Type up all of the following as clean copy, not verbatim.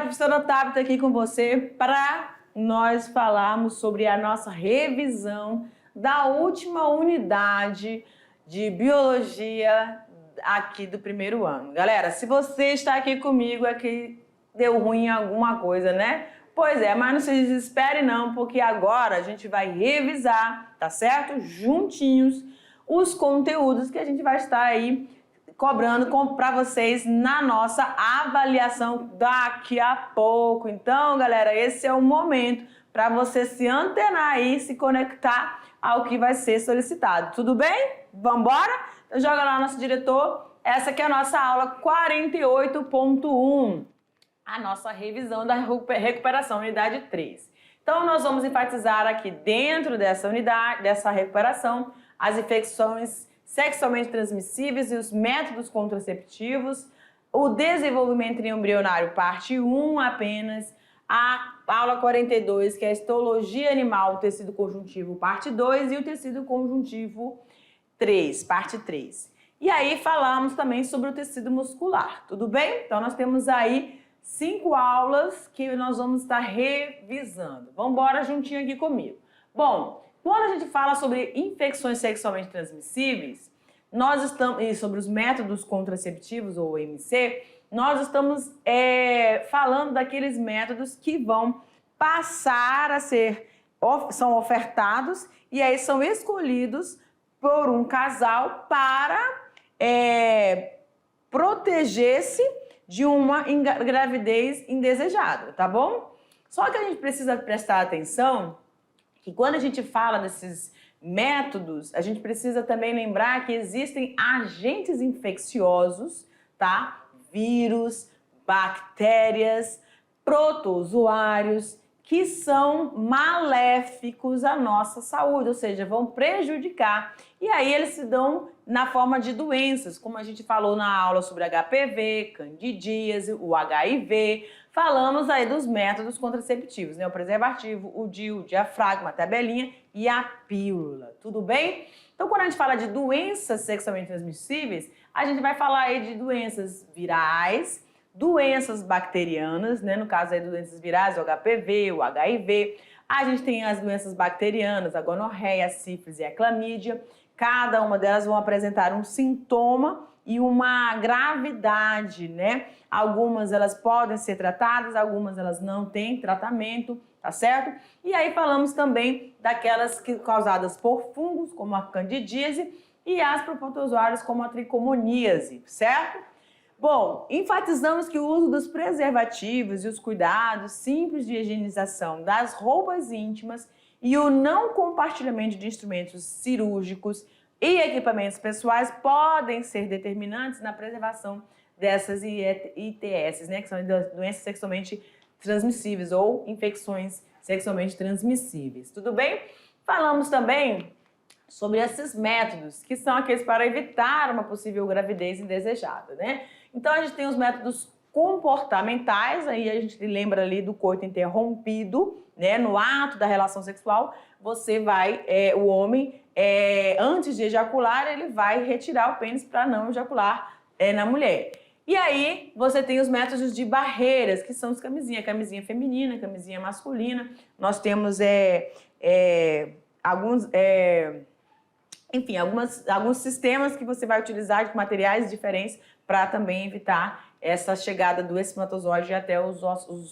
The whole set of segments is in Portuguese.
professora Tabita aqui com você para nós falarmos sobre a nossa revisão da última unidade de biologia aqui do primeiro ano. Galera, se você está aqui comigo é que deu ruim em alguma coisa, né? Pois é, mas não se desespere não, porque agora a gente vai revisar, tá certo? Juntinhos, os conteúdos que a gente vai estar aí cobrando para vocês na nossa avaliação daqui a pouco. Então, galera, esse é o momento para você se antenar aí, se conectar ao que vai ser solicitado. Tudo bem? Vamos embora? Então, joga lá nosso diretor. Essa aqui é a nossa aula 48.1, a nossa revisão da recuperação, unidade 3. Então, nós vamos enfatizar aqui dentro dessa unidade, dessa recuperação, as infecções sexualmente transmissíveis e os métodos contraceptivos, o desenvolvimento embrionário, parte 1 apenas, a aula 42, que é a histologia animal, tecido conjuntivo, parte 2, e o tecido conjuntivo 3, parte 3. E aí falamos também sobre o tecido muscular, tudo bem? Então nós temos aí 5 aulas que nós vamos estar revisando. Vamos embora juntinho aqui comigo. Bom, quando a gente fala sobre infecções sexualmente transmissíveis, nós estamos, e sobre os métodos contraceptivos, ou MC, nós estamos falando daqueles métodos que vão passar a ser, são ofertados e aí são escolhidos por um casal para proteger-se de uma gravidez indesejada, tá bom? Só que a gente precisa prestar atenção que quando a gente fala desses métodos, a gente precisa também lembrar que existem agentes infecciosos, tá? Vírus, bactérias, protozoários, que são maléficos à nossa saúde, ou seja, vão prejudicar. E aí eles se dão na forma de doenças, como a gente falou na aula sobre HPV, candidíase, o HIV. Falamos aí dos métodos contraceptivos, né? O preservativo, o DIU, o diafragma, a tabelinha e a pílula, tudo bem? Então, quando a gente fala de doenças sexualmente transmissíveis, a gente vai falar aí de doenças virais, doenças bacterianas, né? No caso aí, doenças virais, o HPV, o HIV. A gente tem as doenças bacterianas, a gonorreia, a sífilis e a clamídia. Cada uma delas vão apresentar um sintoma e uma gravidade, né? Algumas elas podem ser tratadas, algumas elas não têm tratamento, tá certo? E aí falamos também daquelas causadas por fungos, como a candidíase, e as por protozoários, como a tricomoníase, certo? Bom, enfatizamos que o uso dos preservativos e os cuidados simples de higienização das roupas íntimas e o não compartilhamento de instrumentos cirúrgicos e equipamentos pessoais podem ser determinantes na preservação dessas ITS, né, que são doenças sexualmente transmissíveis ou infecções sexualmente transmissíveis. Tudo bem? Falamos também sobre esses métodos, que são aqueles para evitar uma possível gravidez indesejada, né? Então a gente tem os métodos comportamentais, aí a gente lembra ali do coito interrompido, né? No ato da relação sexual, você vai, o homem, antes de ejacular, ele vai retirar o pênis para não ejacular na mulher. E aí você tem os métodos de barreiras, que são os camisinha feminina, camisinha masculina. Nós temos alguns sistemas que você vai utilizar de materiais diferentes para também evitar essa chegada do espermatozoide até os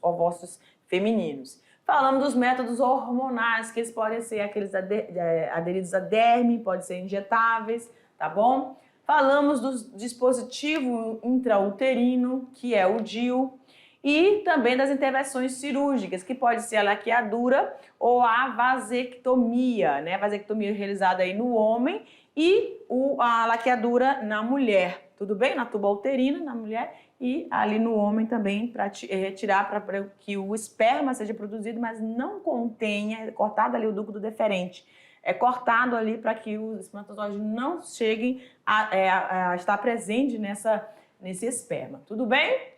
ovócitos femininos. Falamos dos métodos hormonais, que eles podem ser aqueles aderidos a derme, podem ser injetáveis, tá bom? Falamos do dispositivo intrauterino, que é o DIU, e também das intervenções cirúrgicas, que pode ser a laqueadura ou a vasectomia, né? A vasectomia realizada aí no homem e a laqueadura na mulher, tudo bem? Na tuba uterina, na mulher, e ali no homem também, para retirar, para que o esperma seja produzido, mas não contenha, é cortado ali o ducto deferente. É cortado ali para que os espermatozoides não cheguem a estar presente nesse esperma, tudo bem?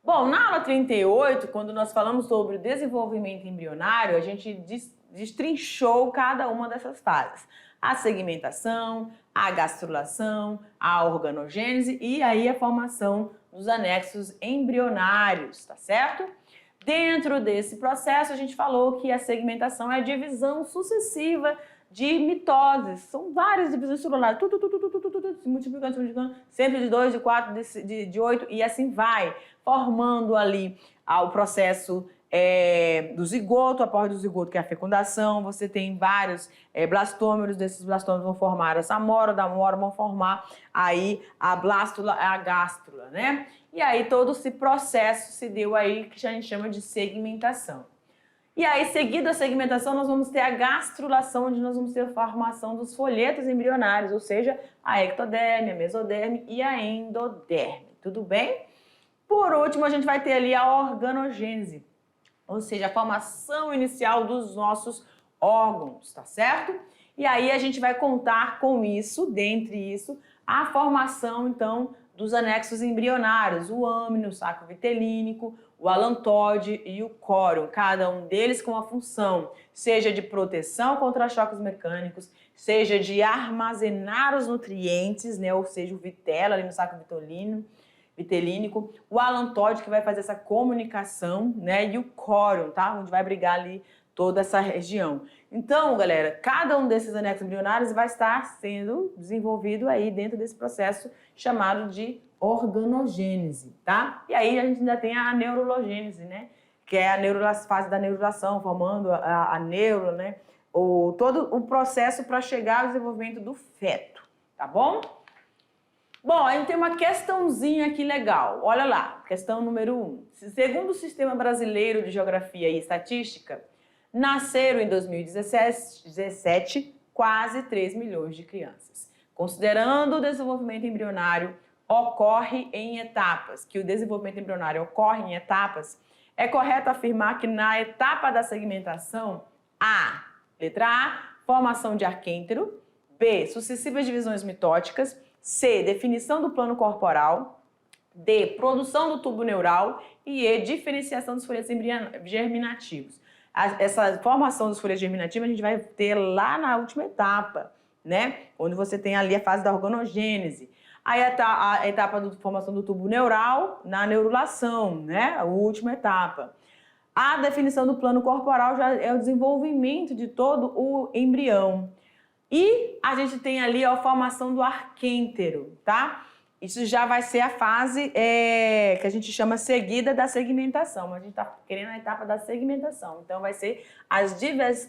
Bom, na aula 38, quando nós falamos sobre o desenvolvimento embrionário, a gente destrinchou cada uma dessas fases. A segmentação, a gastrulação, a organogênese e aí a formação dos anexos embrionários, tá certo? Dentro desse processo, a gente falou que a segmentação é a divisão sucessiva de mitoses. São várias divisões celulares, se multiplicando, sempre de 2, de 4, de 8 e assim vai, formando ali o processo do zigoto, após do zigoto, que é a fecundação. Você tem vários blastômeros, desses blastômeros vão formar essa amora, da amora vão formar aí a blástula, a gástrula, né? E aí todo esse processo se deu aí que a gente chama de segmentação. E aí, seguido a segmentação, nós vamos ter a gastrulação, onde nós vamos ter a formação dos folhetos embrionários, ou seja, a ectoderme, a mesoderme e a endoderme. Tudo bem? Por último, a gente vai ter ali a organogênese, ou seja, a formação inicial dos nossos órgãos, tá certo? E aí a gente vai contar com isso, dentre isso, a formação, então, dos anexos embrionários, o âmino, o saco vitelínico, o alantóide e o córeo, cada um deles com uma função, seja de proteção contra choques mecânicos, seja de armazenar os nutrientes, né, ou seja, o vitelo ali no saco vitelínico, o alantóide que vai fazer essa comunicação, né, e o córeo, tá, onde vai brigar ali toda essa região. Então, galera, cada um desses anexos embrionários vai estar sendo desenvolvido aí dentro desse processo chamado de organogênese, tá? E aí a gente ainda tem a neurologênese, né? Que é a fase da neurulação, formando a neurona, né? Todo o processo para chegar ao desenvolvimento do feto, tá bom? Bom, a gente tem uma questãozinha aqui legal. Olha lá, questão número 1. Segundo o Sistema Brasileiro de Geografia e Estatística, nasceram em 2017 quase 3 milhões de crianças. Considerando o desenvolvimento embrionário ocorre em etapas, que o desenvolvimento embrionário ocorre em etapas, é correto afirmar que na etapa da segmentação, letra A, formação de arquêntero, B, sucessivas divisões mitóticas, C, definição do plano corporal, D, produção do tubo neural e E, diferenciação dos folhetos germinativos. Essa formação dos folhetos germinativos a gente vai ter lá na última etapa, né? Onde você tem ali a fase da organogênese. Aí a etapa de formação do tubo neural na neurulação, né? A última etapa. A definição do plano corporal já é o desenvolvimento de todo o embrião. E a gente tem ali a formação do arquêntero, tá? Isso já vai ser a fase que a gente chama seguida da segmentação. A gente está querendo a etapa da segmentação. Então, vai ser as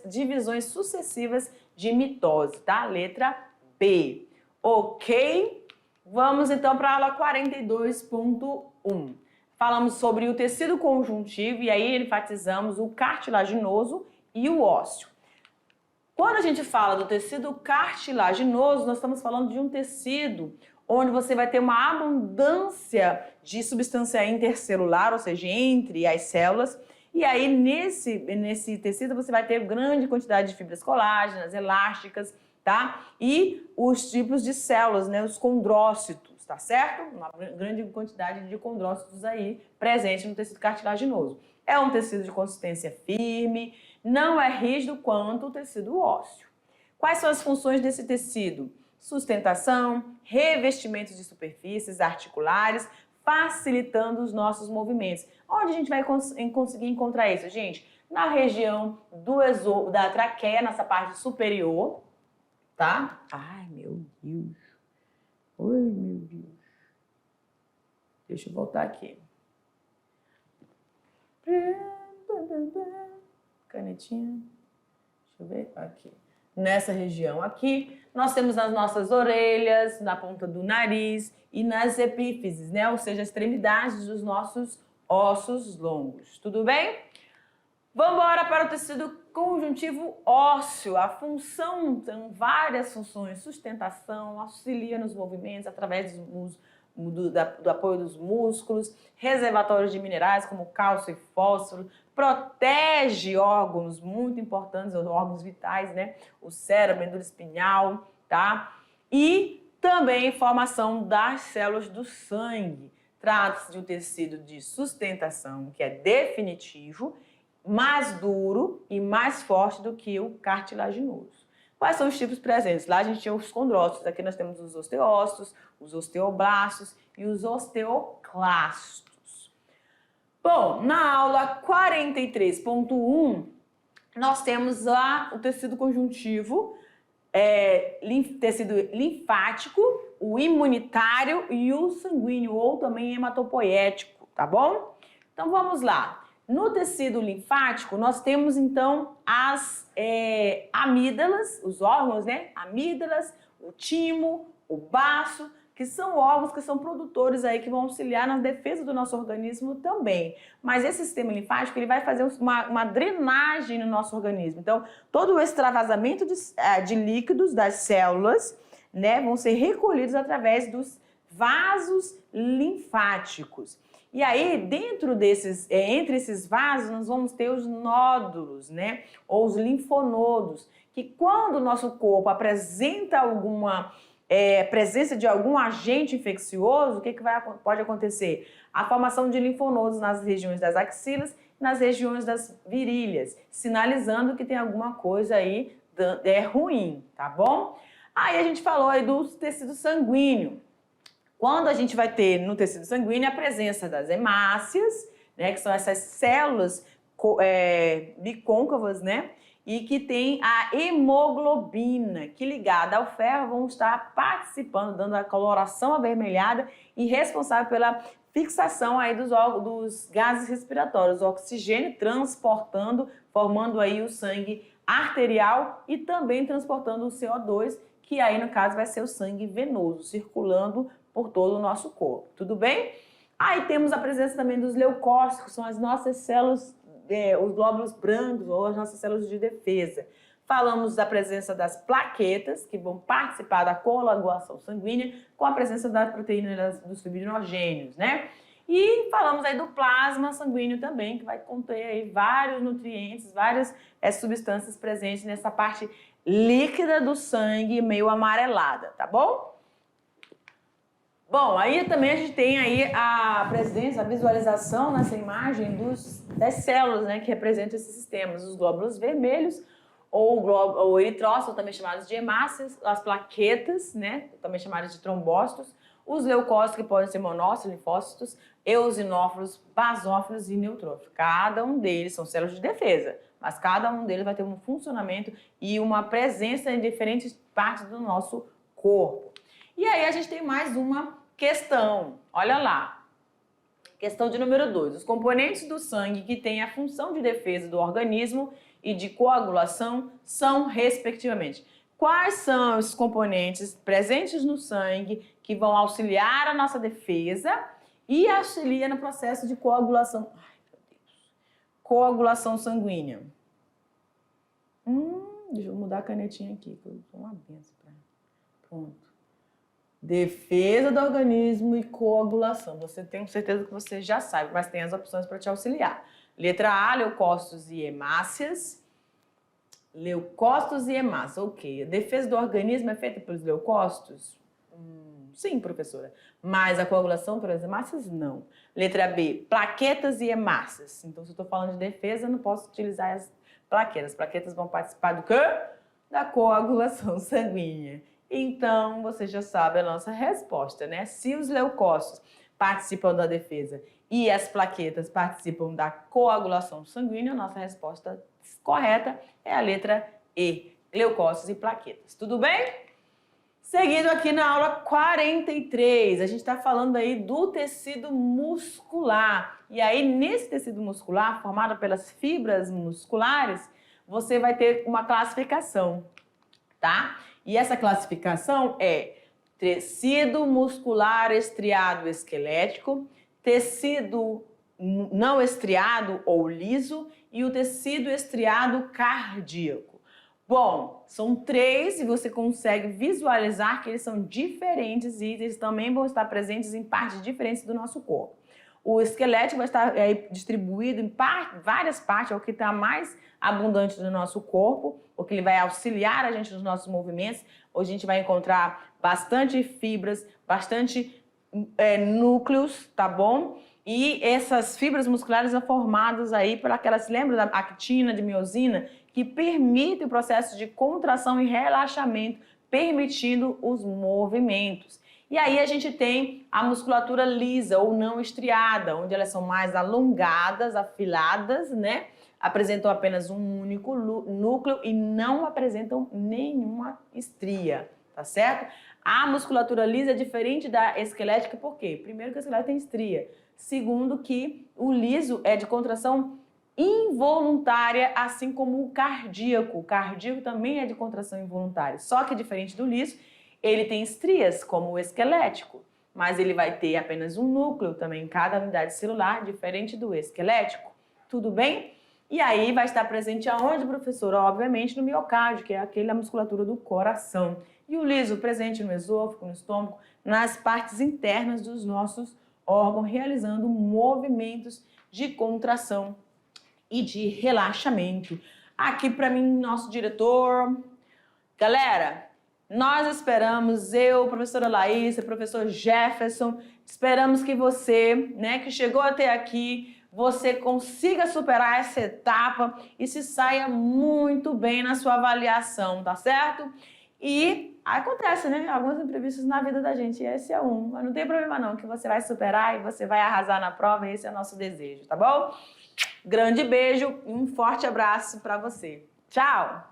divisões sucessivas de mitose, tá? Letra B. Ok? Vamos, então, para a aula 42.1. Falamos sobre o tecido conjuntivo e aí enfatizamos o cartilaginoso e o ósseo. Quando a gente fala do tecido cartilaginoso, nós estamos falando de um tecido onde você vai ter uma abundância de substância intercelular, ou seja, entre as células. E aí, nesse tecido, você vai ter grande quantidade de fibras colágenas, elásticas, tá? E os tipos de células, né? Os condrócitos, tá certo? Uma grande quantidade de condrócitos aí presente no tecido cartilaginoso. É um tecido de consistência firme, não é rígido quanto o tecido ósseo. Quais são as funções desse tecido? Sustentação, revestimento de superfícies articulares, facilitando os nossos movimentos. Onde a gente vai conseguir encontrar isso, gente? Na região da traqueia, nessa parte superior, tá? Ai, meu Deus. Oi, meu Deus. Deixa eu voltar aqui. Canetinha. Deixa eu ver. Aqui. Nessa região aqui, nós temos as nossas orelhas, na ponta do nariz e nas epífises, né? Ou seja, as extremidades dos nossos ossos longos. Tudo bem? Vamos embora para o tecido conjuntivo ósseo. A função, são várias funções. Sustentação, auxilia nos movimentos através do apoio dos músculos, reservatórios de minerais como cálcio e fósforo, protege órgãos muito importantes, órgãos vitais, né? O cérebro, a medula espinhal, tá? E também formação das células do sangue. Trata-se de um tecido de sustentação que é definitivo, mais duro e mais forte do que o cartilaginoso. Quais são os tipos presentes? Lá a gente tinha os condrócitos, aqui nós temos os osteócitos, os osteoblastos e os osteoclastos. Bom, na aula 43.1, nós temos lá o tecido conjuntivo, tecido linfático, o imunitário e o sanguíneo, ou também hematopoético, tá bom? Então vamos lá. No tecido linfático, nós temos então as amígdalas, os órgãos, né? Amígdalas, o timo, o baço, que são órgãos que são produtores aí, que vão auxiliar na defesa do nosso organismo também. Mas esse sistema linfático, ele vai fazer uma drenagem no nosso organismo. Então, todo o extravasamento de líquidos das células, né, vão ser recolhidos através dos vasos linfáticos. E aí, dentro desses, entre esses vasos, nós vamos ter os nódulos, né, ou os linfonodos, que quando o nosso corpo apresenta alguma presença de algum agente infeccioso, o que pode acontecer? A formação de linfonodos nas regiões das axilas e nas regiões das virilhas, sinalizando que tem alguma coisa aí ruim, tá bom? Aí a gente falou aí do tecido sanguíneo. Quando a gente vai ter no tecido sanguíneo a presença das hemácias, né, que são essas células bicôncavas, né? E que tem a hemoglobina, que ligada ao ferro vão estar participando, dando a coloração avermelhada e responsável pela fixação aí dos gases respiratórios, o oxigênio transportando, formando aí o sangue arterial e também transportando o CO2, que aí no caso vai ser o sangue venoso, circulando por todo o nosso corpo, tudo bem? Aí temos a presença também dos leucócitos, que são as nossas células, os glóbulos brancos ou as nossas células de defesa. Falamos da presença das plaquetas, que vão participar da coagulação sanguínea, com a presença da proteína dos fibrinogênios, né? E falamos aí do plasma sanguíneo também, que vai conter aí vários nutrientes, várias substâncias presentes nessa parte líquida do sangue, meio amarelada, tá bom? Bom, aí também a gente tem aí a presença, a visualização nessa imagem das células, né, que representam esses sistemas, os glóbulos vermelhos ou eritrócitos, também chamados de hemácias, as plaquetas, né, também chamadas de trombócitos, os leucócitos, que podem ser monócitos, linfócitos, eosinófilos, basófilos e neutrófilos. Cada um deles são células de defesa, mas cada um deles vai ter um funcionamento e uma presença em diferentes partes do nosso corpo. E aí a gente tem mais uma questão, olha lá, questão de número 2. Os componentes do sangue que têm a função de defesa do organismo e de coagulação são, respectivamente, quais são os componentes presentes no sangue que vão auxiliar a nossa defesa e auxilia no processo de coagulação, coagulação sanguínea. Deixa eu mudar a canetinha aqui, que eu sou uma benção. Pronto. Defesa do organismo e coagulação. Você tem certeza que você já sabe, mas tem as opções para te auxiliar. Letra A, leucócitos e hemácias. Leucócitos e hemácias, ok. A defesa do organismo é feita pelos leucócitos? Sim, professora. Mas a coagulação pelas hemácias, não. Letra B, plaquetas e hemácias. Então, se eu estou falando de defesa, eu não posso utilizar as plaquetas. As plaquetas vão participar do quê? Da coagulação sanguínea. Então, você já sabe a nossa resposta, né? Se os leucócitos participam da defesa e as plaquetas participam da coagulação sanguínea, a nossa resposta correta é a letra E, leucócitos e plaquetas. Tudo bem? Seguindo aqui na aula 43, a gente está falando aí do tecido muscular. E aí, nesse tecido muscular, formado pelas fibras musculares, você vai ter uma classificação, tá? E essa classificação é tecido muscular estriado esquelético, tecido não estriado ou liso e o tecido estriado cardíaco. Bom, são 3 e você consegue visualizar que eles são diferentes e eles também vão estar presentes em partes diferentes do nosso corpo. O esquelético vai estar distribuído em várias partes, é o que está mais abundante do nosso corpo, o que ele vai auxiliar a gente nos nossos movimentos. Hoje a gente vai encontrar bastante fibras, bastante núcleos, tá bom? E essas fibras musculares são formadas aí por aquelas, lembra da actina, de miosina, que permite o processo de contração e relaxamento, permitindo os movimentos. E aí a gente tem a musculatura lisa ou não estriada, onde elas são mais alongadas, afiladas, né? Apresentam apenas um único núcleo e não apresentam nenhuma estria, tá certo? A musculatura lisa é diferente da esquelética, por quê? Primeiro que a esquelética tem estria. Segundo que o liso é de contração involuntária, assim como o cardíaco. O cardíaco também é de contração involuntária, só que diferente do liso, ele tem estrias, como o esquelético, mas ele vai ter apenas um núcleo também em cada unidade celular, diferente do esquelético. Tudo bem? E aí vai estar presente aonde, professor? Obviamente no miocárdio, que é aquela musculatura do coração. E o liso presente no esôfago, no estômago, nas partes internas dos nossos órgãos, realizando movimentos de contração e de relaxamento. Aqui para mim, nosso diretor. Galera, nós esperamos, eu, professora Laís, professor Jefferson, esperamos que você, né, que chegou até aqui, você consiga superar essa etapa e se saia muito bem na sua avaliação, tá certo? E acontece, né? Alguns imprevistos na vida da gente, e esse é um. Mas não tem problema não, que você vai superar e você vai arrasar na prova, e esse é o nosso desejo, tá bom? Grande beijo e um forte abraço para você. Tchau!